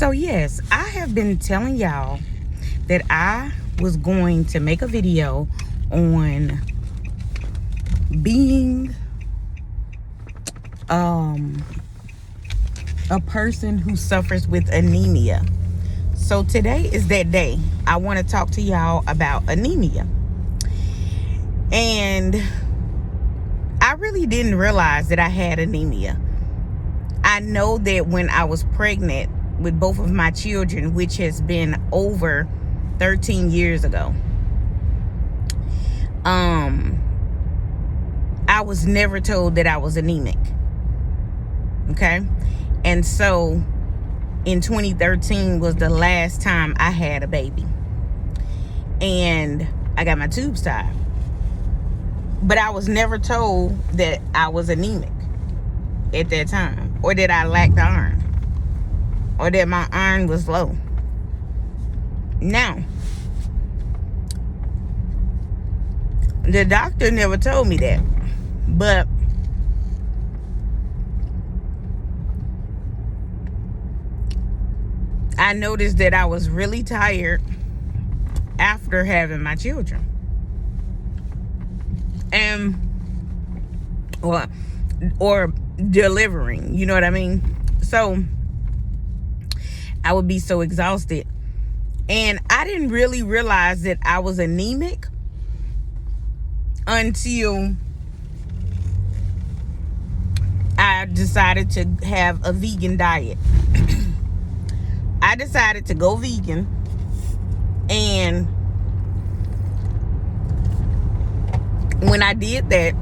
So yes, I have been telling y'all that I was going to make a video on being a person who suffers with anemia. So today is that day. I want to talk to y'all about anemia. And I really didn't realize that I had anemia. I know that when I was pregnant with both of my children, which has been over 13 years ago, I was never told that I was anemic. Okay? And so in 2013 was the last time I had a baby. And I got my tubes tied. But I was never told that I was anemic at that time, or that I lacked iron, or that my iron was low. Now, the doctor never told me that, but I noticed that I was really tired after having my children. And or delivering, you know what I mean? So I would be so exhausted. And I didn't really realize that I was anemic until I decided to have a vegan diet. I decided to go vegan, and when I did that,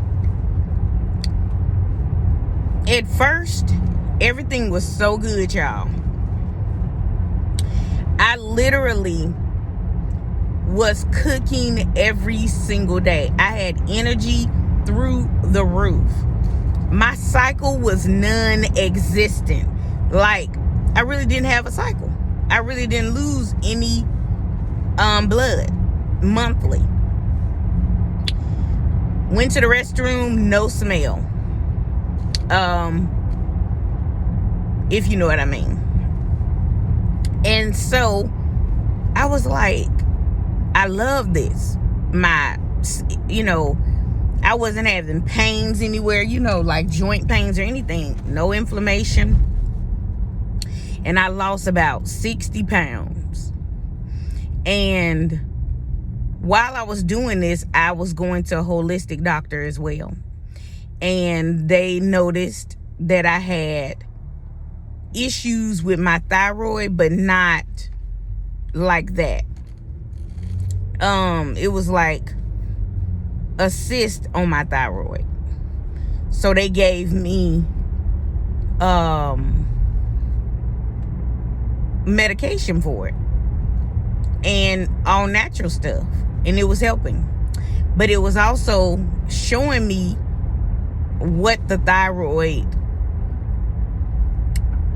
at first, everything was so good, y'all. I literally was cooking every single day. I had energy through the roof. My cycle was non-existent. Like, I really didn't have a cycle. I really didn't lose any blood monthly. Went to the restroom, no smell. If you know what I mean. And so I was like, I love this. I wasn't having pains anywhere, like joint pains or anything. No inflammation. And I lost about 60 pounds. And while I was doing this, I was going to a holistic doctor as well. And they noticed that I had issues with my thyroid, but not like that. It was like a cyst on my thyroid. So they gave me medication for it, and all natural stuff, and it was helping. But it was also showing me what the thyroid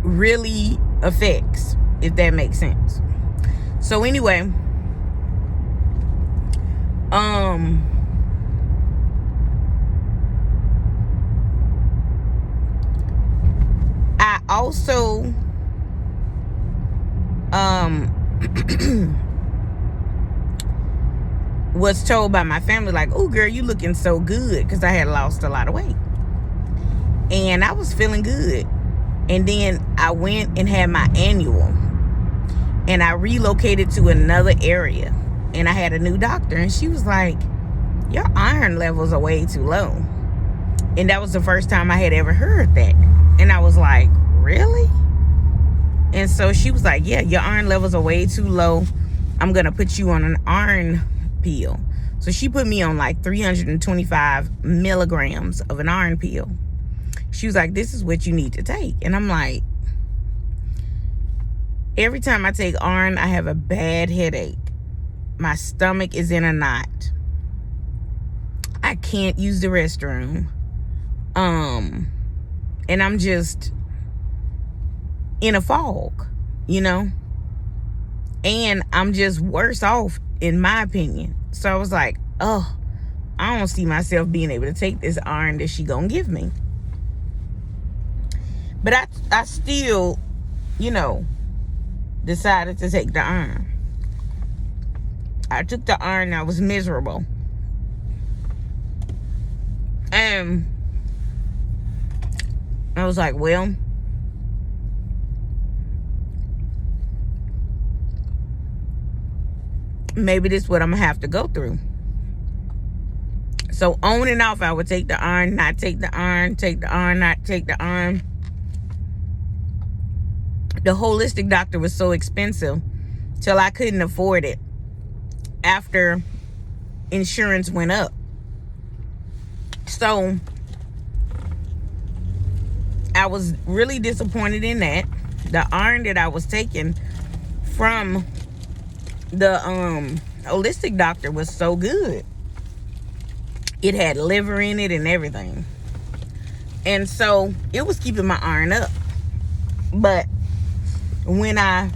really affects, if that makes sense. So anyway, I also was told by my family, like, oh girl, you looking so good, because I had lost a lot of weight and I was feeling good. And then I went and had my annual, and I relocated to another area, and I had a new doctor, and she was like, your iron levels are way too low. And that was the first time I had ever heard that. And I was like, really? And so she was like, yeah, your iron levels are way too low. I'm going to put you on an iron pill. So she put me on like 325 milligrams of an iron pill. She was like, this is what you need to take. And I'm like, every time I take iron, I have a bad headache. My stomach is in a knot. I can't use the restroom. And I'm just in a fog, and I'm just worse off, in my opinion. So I was like, oh, I don't see myself being able to take this iron that she gonna give me. But I still, decided to take the iron. I took the iron. I was miserable. And I was like, well, maybe this is what I'm going to have to go through. So on and off, I would take the iron, not take the iron, take the iron, not take the iron. The holistic doctor was so expensive till I couldn't afford it after insurance went up. So I was really disappointed in that. The iron that I was taking from the holistic doctor was so good. It had liver in it and everything. And so it was keeping my iron up. But when I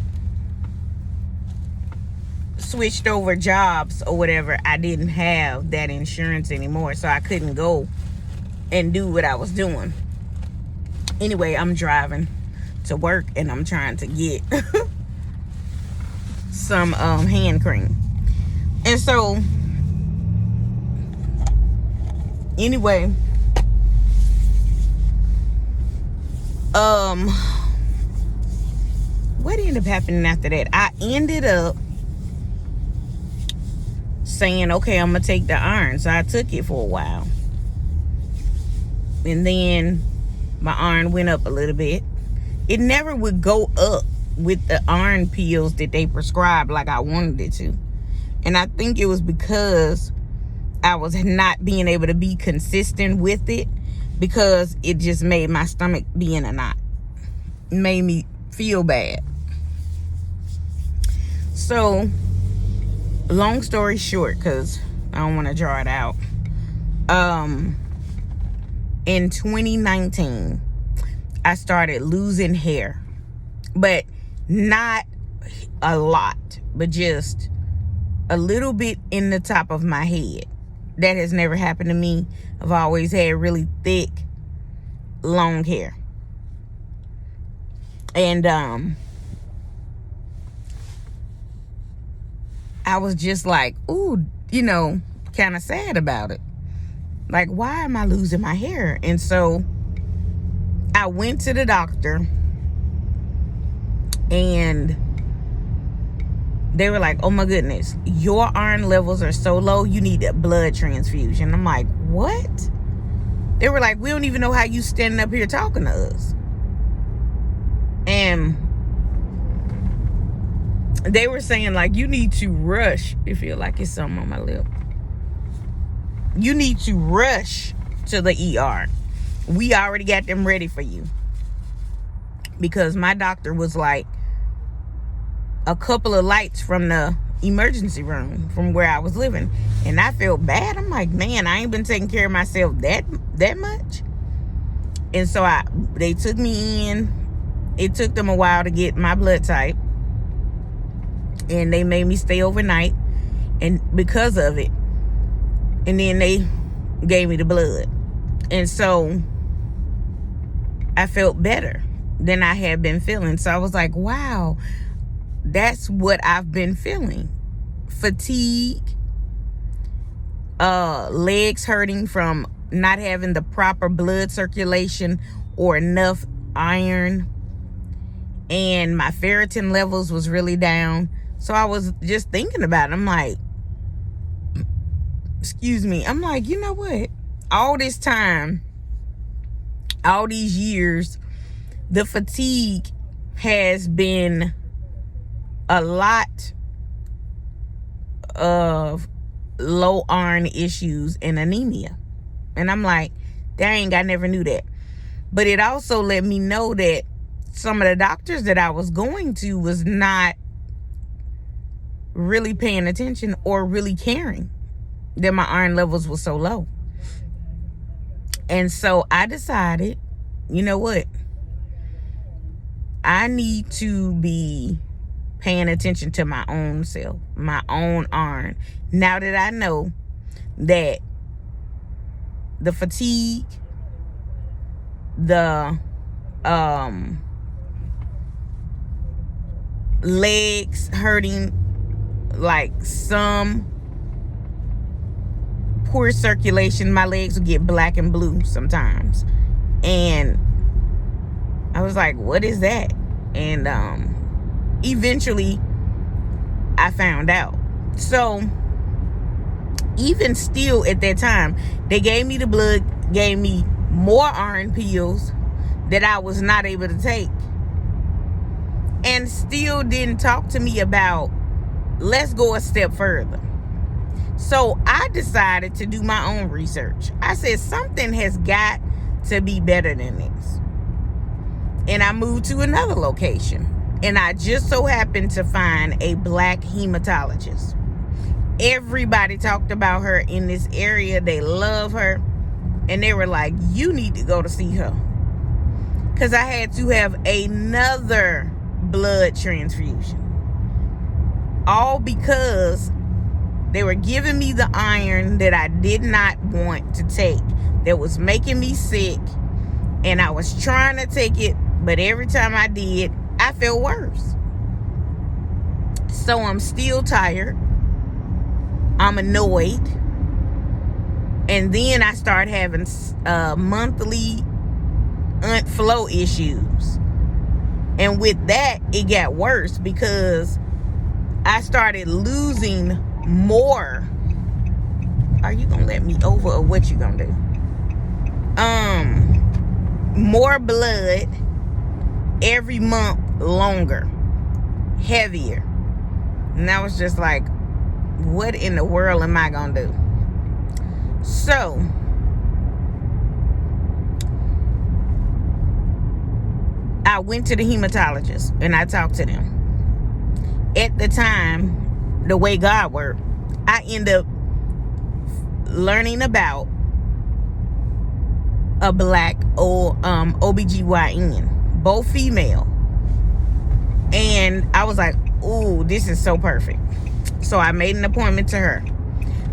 switched over jobs or whatever, I didn't have that insurance anymore. So I couldn't go and do what I was doing. Anyway, I'm driving to work and I'm trying to get some hand cream. And so anyway, what ended up happening after that? I ended up saying, okay, I'm gonna take the iron. So I took it for a while, and then my iron went up a little bit. It never would go up with the iron pills that they prescribed like I wanted it to. And I think it was because I was not being able to be consistent with it, because it just made my stomach be in a knot. It made me feel bad. So, long story short, because I don't want to draw it out. In 2019, I started losing hair. But not a lot, but just a little bit in the top of my head. That has never happened to me. I've always had really thick, long hair. And I was just like, ooh, kind of sad about it. Like, why am I losing my hair? And so I went to the doctor, and they were like, oh my goodness, your iron levels are so low, you need a blood transfusion. I'm like, what? They were like, we don't even know how you standing up here talking to us. And they were saying, like, you need to rush. It feel like it's something on my lip. You need to rush to the ER. We already got them ready for you. Because my doctor was like a couple of lights from the emergency room from where I was living. And I felt bad. I'm like, man, I ain't been taking care of myself that much. And so they took me in. It took them a while to get my blood type. And they made me stay overnight. And because of it. And then they gave me the blood. And so I felt better than I had been feeling. So I was like, wow, that's what I've been feeling. Fatigue, legs hurting from not having the proper blood circulation or enough iron, and my ferritin levels was really down. So I was just thinking about it. I'm like, excuse me. I'm like, you know what? All this time, all these years, the fatigue has been a lot of low iron issues and anemia. And I'm like, dang, I never knew that. But it also let me know that some of the doctors that I was going to was not really paying attention or really caring that my iron levels were so low. And so I decided, you know what? I need to be paying attention to my own self, my own iron. Now that I know that the fatigue, the legs hurting, like some poor circulation. My legs would get black and blue sometimes. And I was like, what is that? And eventually I found out. So even still at that time, they gave me the blood, gave me more iron pills that I was not able to take, and still didn't talk to me about, let's go a step further. So I decided to do my own research. I said, something has got to be better than this. And I moved to another location. And I just so happened to find a black hematologist. Everybody talked about her in this area. They love her. And they were like, you need to go to see her. Because I had to have another blood transfusion. All because they were giving me the iron that I did not want to take, that was making me sick. And I was trying to take it, but every time I did, I felt worse. So I'm still tired. I'm annoyed. And then I start having monthly flow issues. And with that, it got worse because I started losing more. Are you gonna let me over, or what you gonna do? More blood every month, longer, heavier. And I was just like, what in the world am I gonna do? So I went to the hematologist and I talked to them. At the time, the way God worked, I ended up learning about a black OBGYN, both female. And I was like, ooh, this is so perfect. So I made an appointment to her.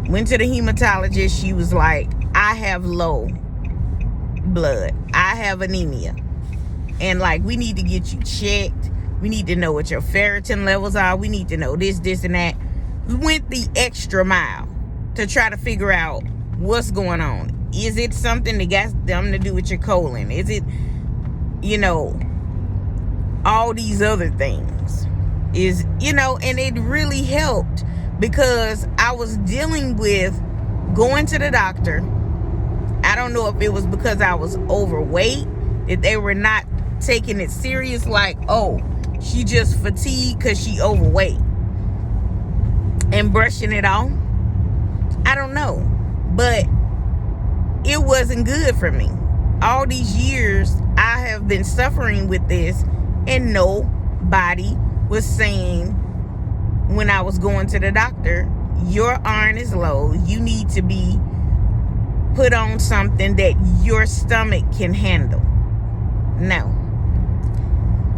Went to the hematologist. She was like, I have low blood. I have anemia. And like, we need to get you checked. We need to know what your ferritin levels are. We need to know this, and that. We went the extra mile to try to figure out what's going on. Is it something that got something to do with your colon? Is it, all these other things? And it really helped because I was dealing with going to the doctor. I don't know if it was because I was overweight, that they were not taking it serious, like, oh, she just fatigued because she overweight, and brushing it off. I don't know, but it wasn't good for me. All these years I have been suffering with this, and nobody was saying, when I was going to the doctor, your iron is low, you need to be put on something that your stomach can handle. No.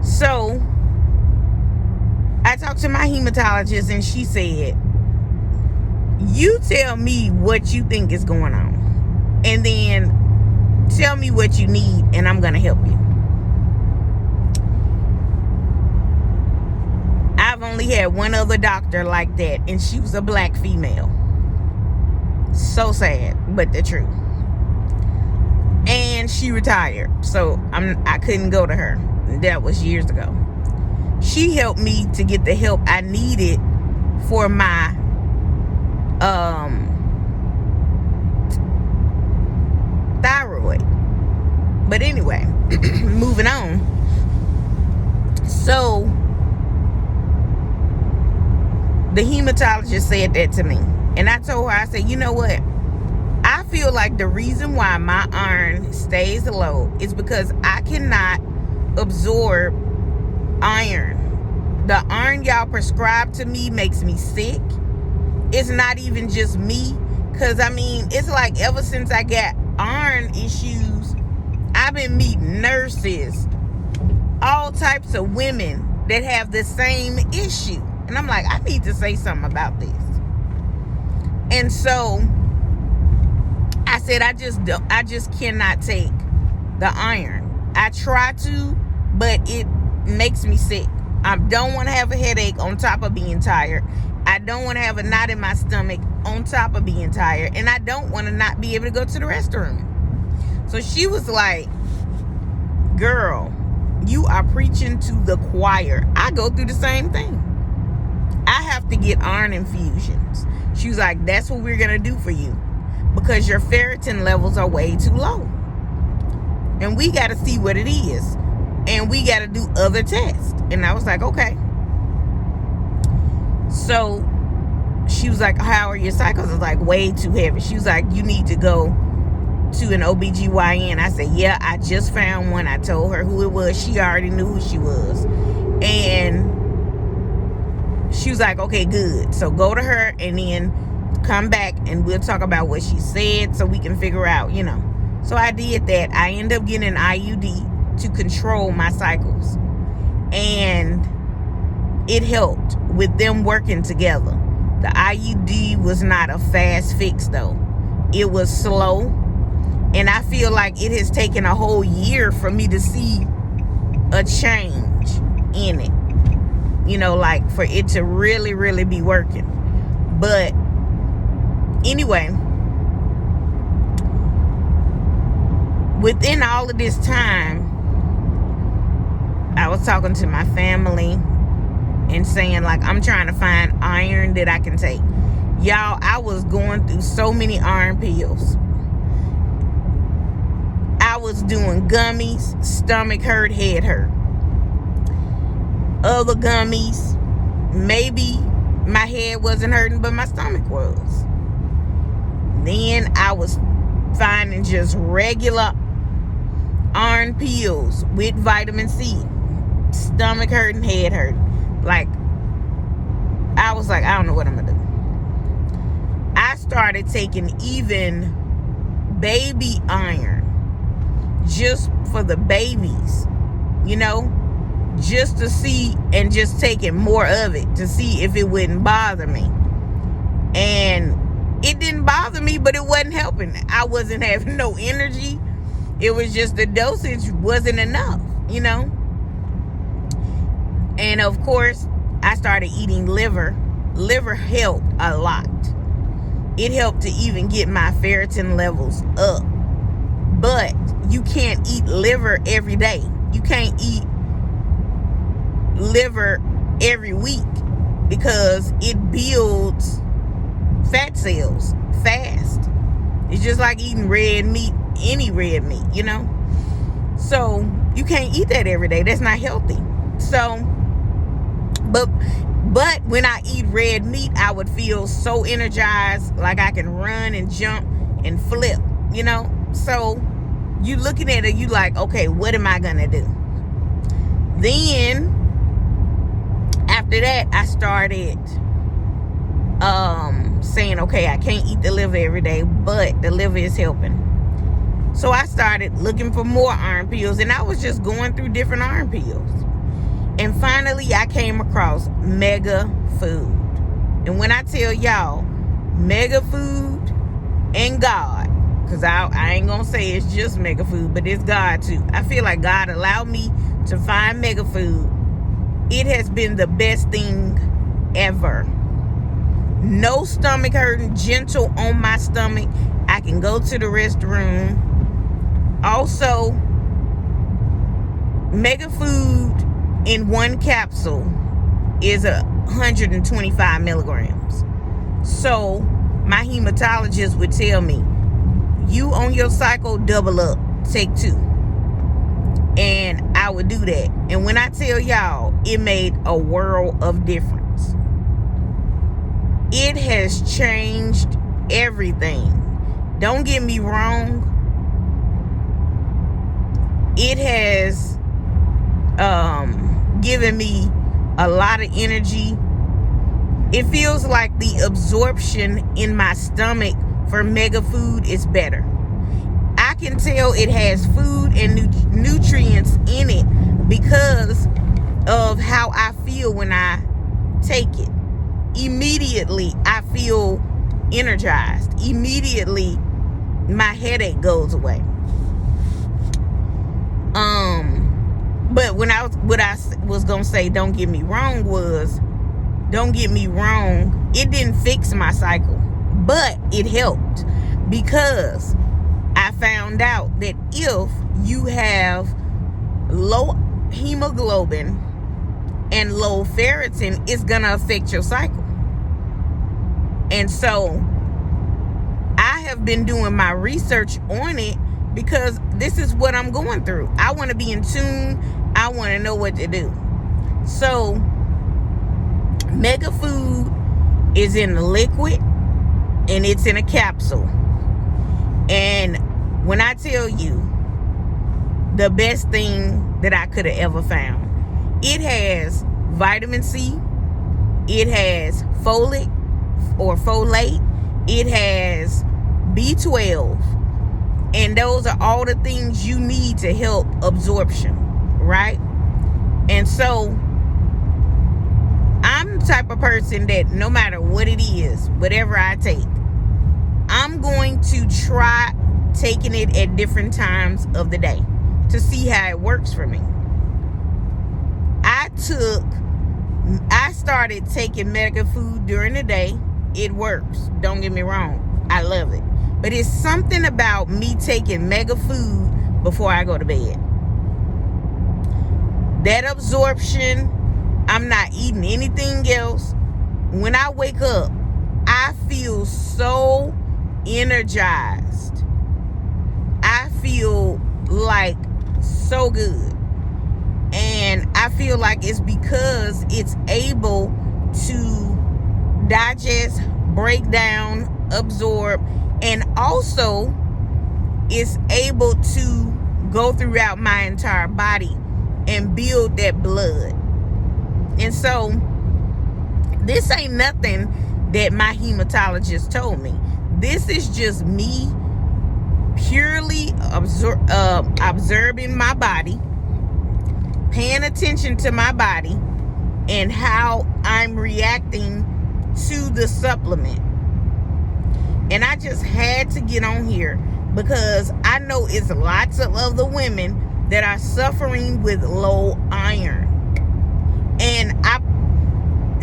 So I talked to my hematologist, and she said, you tell me what you think is going on, and then tell me what you need, and I'm gonna help you. I've only had one other doctor like that, and she was a black female. So sad, but the truth. And she retired, so I couldn't go to her. That was years ago. She helped me to get the help I needed for my thyroid. But anyway, moving on. So the hematologist said that to me, and I told her, I said, you know what? I feel like the reason why my iron stays low is because I cannot absorb iron. The iron y'all prescribe to me makes me sick. It's not even just me, because it's like ever since I got iron issues, I've been meeting nurses, all types of women that have the same issue, and I'm like, I need to say something about this. And so I said, I just cannot take the iron. I try to, but it makes me sick. I don't want to have a headache on top of being tired. I don't want to have a knot in my stomach on top of being tired. And I don't want to not be able to go to the restroom. So she was like, girl, you are preaching to the choir. I go through the same thing. I have to get iron infusions. She was like, that's what we're going to do for you, because your ferritin levels are way too low. And we got to see what it is. And we got to do other tests. And I was like, okay. So she was like, how are your cycles? I was like, way too heavy. She was like, you need to go to an OBGYN. I said, yeah, I just found one. I told her who it was. She already knew who she was. And she was like, okay, good. So go to her and then come back and we'll talk about what she said so we can figure out, you know. So I did that. I ended up getting an IUD to control my cycles. And it helped with them working together. The IUD was not a fast fix though. It was slow. And I feel like it has taken a whole year for me to see a change in it. You know, like for it to really, really be working. But anyway, within all of this time, I was talking to my family and saying, like, I'm trying to find iron that I can take. Y'all, I was going through so many iron pills. I was doing gummies, stomach hurt, head hurt. Other gummies, maybe my head wasn't hurting, but my stomach was. Then I was finding just regular iron pills with vitamin C. Stomach hurting, head hurting. Like, I was like, I don't know what I'm gonna do. I started taking even baby iron just for the babies, you know, just to see, and just taking more of it to see if it wouldn't bother me. And it didn't bother me, but it wasn't helping. I wasn't having no energy. It was just the dosage wasn't enough, you know. And of course, I started eating liver. Liver helped a lot. It helped to even get my ferritin levels up. But you can't eat liver every day. You can't eat liver every week because it builds fat cells fast. It's just like eating red meat, any red meat, you know. So you can't eat that every day. That's not healthy. So, but when I eat red meat, I would feel so energized, like I can run and jump and flip, you know. So you looking at it, you like, okay, what am I gonna do? Then after that, I started saying, okay, I can't eat the liver every day, but the liver is helping. So I started looking for more iron pills, and I was just going through different iron pills. And finally, I came across Mega Food. And when I tell y'all, Mega Food and God, because I ain't going to say it's just Mega Food, but it's God too. I feel like God allowed me to find Mega Food. It has been the best thing ever. No stomach hurting, gentle on my stomach. I can go to the restroom. Also, Mega Food in one capsule is 125 milligrams. So my hematologist would tell me, you on your cycle, double up, take 2. And I would do that. And when I tell y'all, it made a world of difference. It has changed everything. Don't get me wrong. It has given me a lot of energy. It feels like the absorption in my stomach for Mega Food is better. I can tell it has food and nutrients in it because of how I feel when I take it. Immediately, I feel energized. Immediately, my headache goes away. But what I was gonna say, don't get me wrong, it didn't fix my cycle, but it helped, because I found out that if you have low hemoglobin and low ferritin, it's gonna affect your cycle. And so I have been doing my research on it, because this is what I'm going through. I want to be in tune. I want to know what to do. So Mega Food is in the liquid, and it's in a capsule. And when I tell you, the best thing that I could have ever found, it has vitamin C, it has folate, it has B12, and those are all the things you need to help absorption, right? And so I'm the type of person that no matter what it is, whatever I take, I'm going to try taking it at different times of the day to see how it works for me. I started taking Mega Food during the day. It works. Don't get me wrong. I love it. But it's something about me taking Mega Food before I go to bed. That absorption, I'm not eating anything else. When I wake up, I feel so energized. I feel like so good. And I feel like it's because it's able to digest, break down, absorb, and also it's able to go throughout my entire body and build that blood. And so this ain't nothing that my hematologist told me. This is just me purely observing my body, paying attention to my body, and how I'm reacting to the supplement. And I just had to get on here because I know it's lots of other women that are suffering with low iron. And I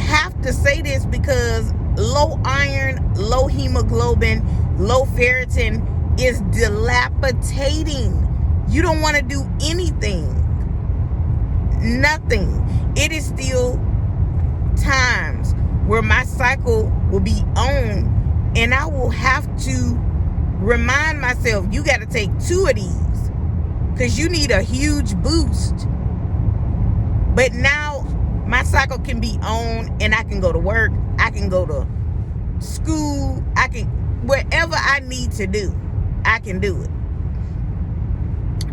have to say this because low iron, low hemoglobin, low ferritin is dilapidating. You don't want to do anything. Nothing. It is still times where my cycle will be on, and I will have to remind myself, you got to take 2 of these because you need a huge boost. But now my cycle can be on, and I can go to work, I can go to school, I can, wherever I need to do, I can do it.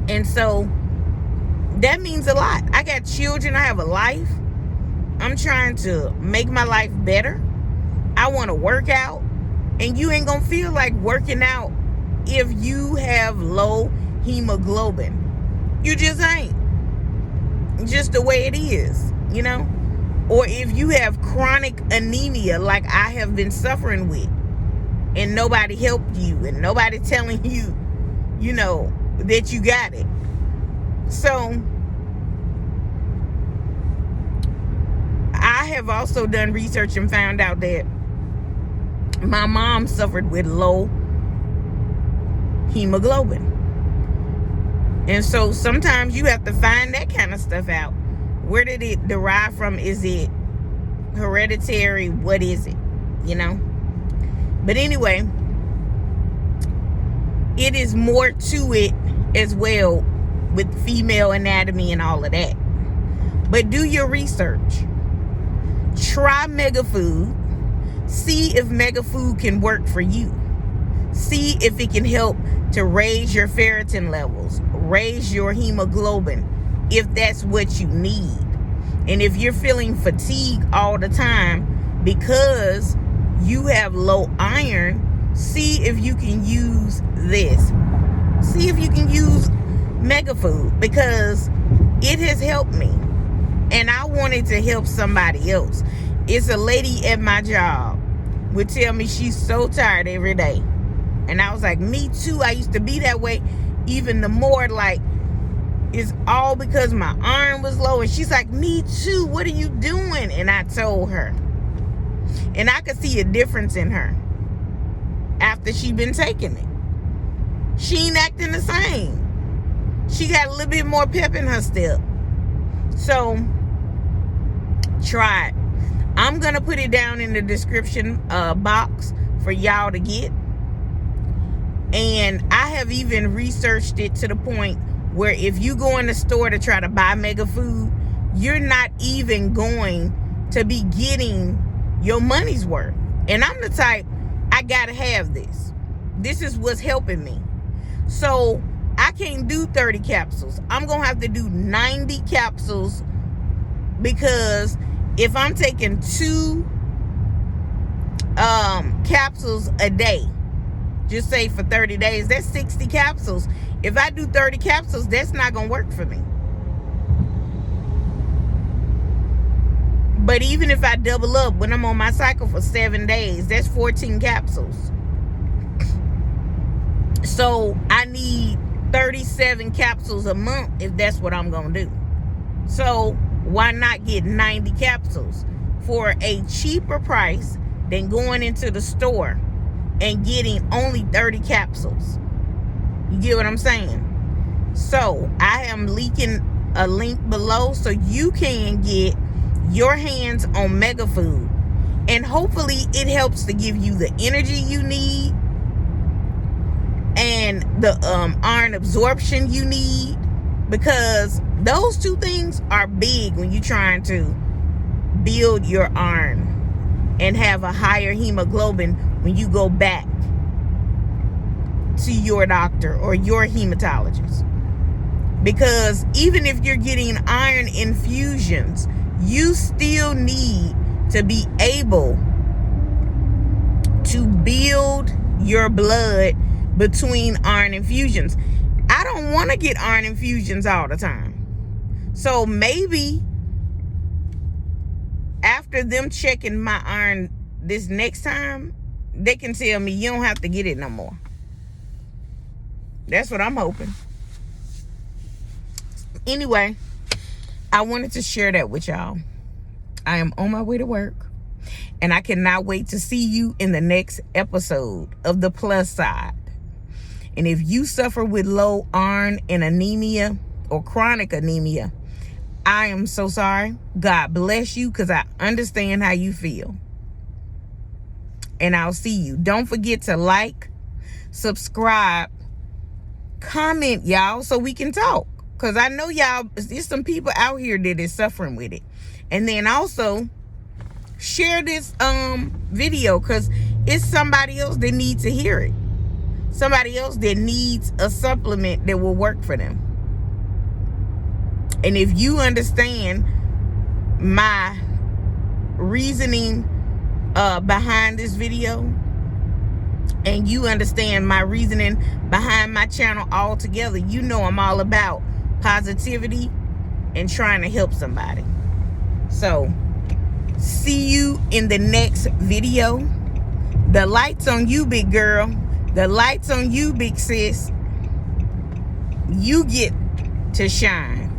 And so that means a lot. I got children, I have a life. I'm trying to make my life better. I want to work out. And you ain't gonna feel like working out if you have low hemoglobin. You just ain't. Just the way it is, you know? Or if you have chronic anemia like I have been suffering with, and nobody helped you, and nobody telling you, you know, that you got it. So I have also done research and found out that my mom suffered with low hemoglobin. And so sometimes you have to find that kind of stuff out. Where did it derive from? Is it hereditary? What is it? You know? But anyway, it is more to it as well with female anatomy and all of that. But do your research. Try Mega Food. See if Mega Food can work for you. See if it can help to raise your ferritin levels, raise your hemoglobin, if that's what you need. And if you're feeling fatigue all the time because you have low iron, see if you can use this. See if you can use Mega Food, because it has helped me. And I wanted to help somebody else. It's a lady at my job would tell me she's so tired every day. And I was like, me too. I used to be that way. Even the more, like, it's all because my iron was low. And she's like, me too, what are you doing? And I told her. And I could see a difference in her after she'd been taking it. She ain't acting the same. She got a little bit more pep in her step. So, try it. I'm going to put it down in the description box for y'all to get. And I have even researched it to the point where if you go in the store to try to buy Mega Food, you're not even going to be getting your money's worth. And I'm the type, I gotta have this. This is what's helping me. So I can't do 30 capsules. I'm gonna have to do 90 capsules, because if I'm taking 2 capsules a day, just say for 30 days, that's 60 capsules. If I do 30 capsules, that's not gonna work for me. But even if I double up when I'm on my cycle for 7 days, that's 14 capsules. So I need 37 capsules a month if that's what I'm gonna do. So why not get 90 capsules for a cheaper price than going into the store and getting only 30 capsules? You get what I'm saying? So I am leaking a link below so you can get your hands on Mega Food, and hopefully it helps to give you the energy you need and the iron absorption you need, because those 2 things are big when you're trying to build your iron and have a higher hemoglobin when you go back to your doctor or your hematologist. Because even if you're getting iron infusions, you still need to be able to build your blood between iron infusions. I don't want to get iron infusions all the time. So maybe after them checking my iron this next time, they can tell me you don't have to get it no more. That's what I'm hoping. Anyway, I wanted to share that with y'all. I am on my way to work, and I cannot wait to see you in the next episode of The Plus Side. And if you suffer with low iron and anemia or chronic anemia, I am so sorry. God bless you, because I understand how you feel. And I'll see you. Don't forget to like, subscribe, comment, y'all, so we can talk. Because I know y'all, there's some people out here that is suffering with it. And then also share this video, because it's somebody else that needs to hear it. Somebody else that needs a supplement that will work for them. And if you understand my reasoning behind this video, and you understand my reasoning behind my channel altogether, you know I'm all about positivity and trying to help somebody. So see you in the next video. The light's on you, big girl. The light's on you, big sis. You get to shine.